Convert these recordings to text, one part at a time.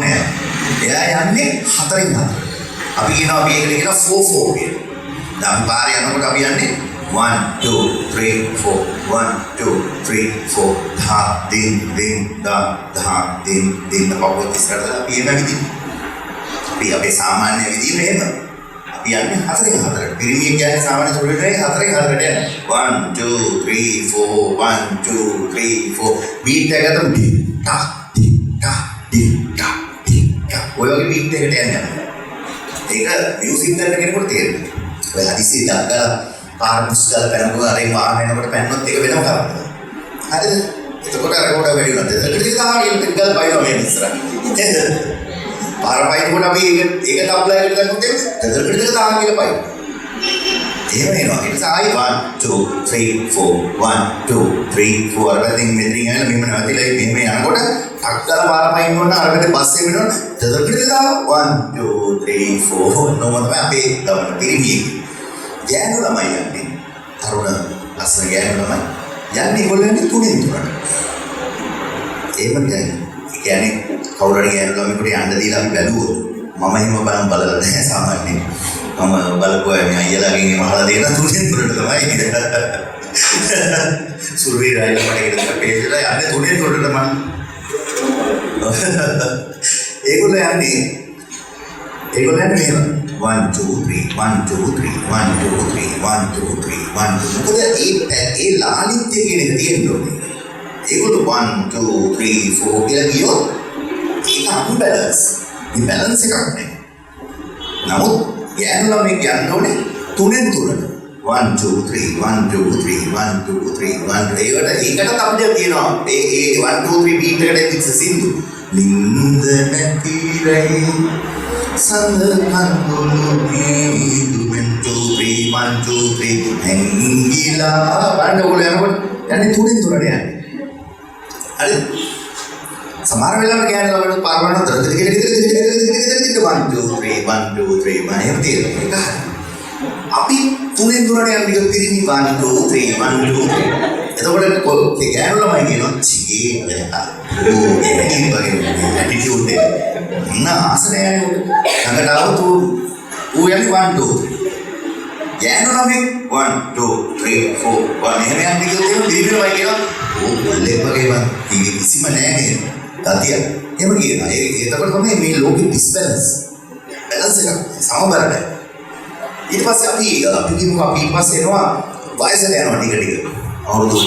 නෑ. එයා යන්නේ 4න් 4. අපි කියනවා අපි ඒකට කියනවා 4 4 කියලා. දැන් අපි පාරේ යනකොට අපි යන්නේ 1 2 3 4 1 2 3 4 ධා දින් දින් දා ධා දින් දින් පොත් ඉස්සරහට අපි එන විදිහ. අපි අපේ සාමාන්‍ය විදිහ මෙහෙම. අපි යන්නේ 4න් 4. පිරිමියෙක් කියන්නේ සාමාන්‍ය සුළුට 4න් 4ට යන්නේ. 1 2 3 4 1 2 3 4 බීට් එක ගත්තම ටි ටා ටි ටා ටි ටා ටි ටා ඔය වගේ බීට් එකට යන්නේ. ඒක මියුසික් කරන කෙනෙකුට තේරෙනවා. ඔය හදිස්සිය දාලා පාර මුස්කල් පැනනවා අර වාහන එනකොට පැන්නොත් ඒක වෙනම කරන්නේ. හරිද? එතකොට අර කොට වැඩි වෙනවා. ඒක තමයි ටිකල් බයිනවා මේ ඉස්සරහ. පාර පයින්කොට අපි ඒක තබ්ලා එකට ගන්නොත් ඒක තාම කියලා පයින්. එහෙම එනවා. ඊට පස්සේ ආයි 1 2 3 4 1 2 3 4 අර පැත්තෙන් මෙතනින් ඇවිල්ලා මෙහෙම නැවතිලා මෙහෙම යනකොට ටක්කල පාර පයින්නොත් අර පැත්තේ බස් එක වෙනවනේ. දෙදරකට දාව 1 2 3 4 නෝම තමයි අපේ ගමන පිරිමියෙක්. ගෑනු ළමයි යන්නේ. තරුණ ලස්සන ගෑනු ළමයි. යන්නේ ඒගොල්ලන්ගේ 3න් 3ට. එහෙම කියන්නේ කවුරු හරි ගෑනු ළමයෙකුට යන්න දීලා අපි බැලුවොත් මම එහෙම බලලා නැහැ සාමාන්‍යයෙන්. මම බලපුවා මේ අයියලාගෙන් මහලා දෙන 3න් 3ට තමයි. සුරුවි රායිලා මඩේකට පේලා යන්නේ 3න් 3ට මම. ඒගොල්ලෝ යන්නේ මෙහෙම 1 2 3 1 2 3 1 2 3 1 2 3 1 2 මොකද ඒ ලාලිත්‍ය කියන එක තියෙන්න ඕනේ. ඒගොල්ලෝ 1 2 3 4 කියලා කියොත් ඒක අන්බැලන්ස්. මේ බැලන්ස් එකක් නැහැ. නමුත් ගෑනු ළමෙක් යන්න ඕනේ 3න් 3ට. 1 2 3 1 2 3 1 2 3 1 ඒකට අපිට කියනවා ඒ 1 2 3 බීට් එකට ඉක්ස සින්දු. නින්ද නැතිරයි සඳ කඳුළු මේ 2 3 1 2 3 හැංගිලා බලන්න ඕගොල්ලෝ යනකොට යන්නේ 3න් 3ට යන්නේ. හරි සමහර වෙලාවට ගෑනු ළමයින්ට පාරවන දරද ටික 1 2 3 1 2 3 මම එහෙම තියෙනවා. අපි 3න් 3ට යන විදිහ පිරිමි 1 2 3 1 2 3 එතකොට ගෑනු ළමයි කියනවා චී මේ වගේ ඇටිටියුඩ් එක මොන ආසනයනේ ළඟට ආවොත් ඌ යන්නේ 1 2 3 ගෑනු ළමයි 1 2 3 4 1 එහෙම යන්නේ කියොත් පිරිමිමයි කියනවා ඌ බල්ලෙක් වගේ වන් ඊගේ කිසිම නැහැ නේද ගතිය එහෙම කියනවා. එතකොට තමයි මේ ලෝකෙ ඩිස්බැලන්ස් බැලන්ස් එක සමබර නැහැ. ඊට පස්සේ අපි කියමු අපි ඊට පස්සේ එනවා වයසට යනවා ටික අවුරුදු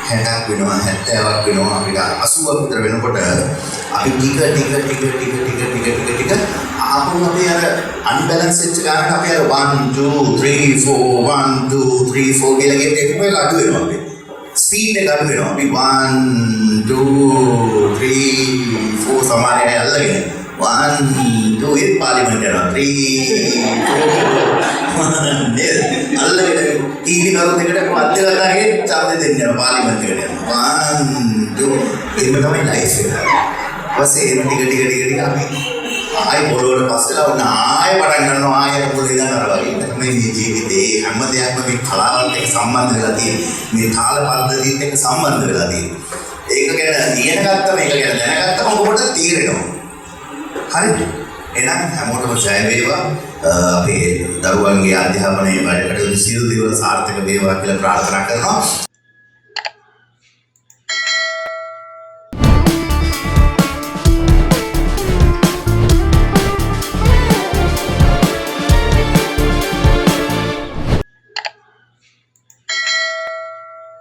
60ක් වෙනවා 70ක් වෙනවා අපිට 80ක් විතර වෙනකොට අපි ටික ආපහු අපි අර අන්බැලන්ස් වෙච්ච ගානට අපි අර 1 2 3 4 1 2 3 4 කියලා ගෙට එක වෙලා අඩු වෙනවා අපි. ස්පීඩ් එක අඩු වෙනවා. අපි 1 2 3 4 සමානයි අල්ලගෙන 1 2 ඒ පාර්ලිමේන්ත යනවා 3 4 අල්ලගෙන ටීවී කරුත් එකට මැද ගාගේ ඡන්දෙ දෙන්න යනවා පාර්ලිමේන්ත එකට යනවා 1 2 එහෙම තමයි ලයිෆ් එක. ඊපස්සේ එන ටික අපි ආයෙ පොළොවට පස්සෙලා වුණ ආයෙ පටන් ගන්නවා ආයෙ පොළොවේ දානවා වගේ. තමයි මේ ජීවිතේ හැම දෙයක්ම මේ කලාවත් එක්ක සම්බන්ධ වෙලා තියෙන්නේ. මේ කාල පද්ධතියත් එක්ක සම්බන්ධ වෙලා තියෙන්නේ. ඒක ගැන ඉගෙන ගත්තම ඒක ගැන දැනගත්තම ඔබට තේරෙනවා. හරිද? එහෙනම් හැමෝටම ජය වේවා. අපේ දරුවන්ගේ අධ්‍යාපනයේ වැඩ කටයුතු සියලු දේවල් සාර්ථක වේවා කියලා ප්‍රාර්ථනා කරනවා.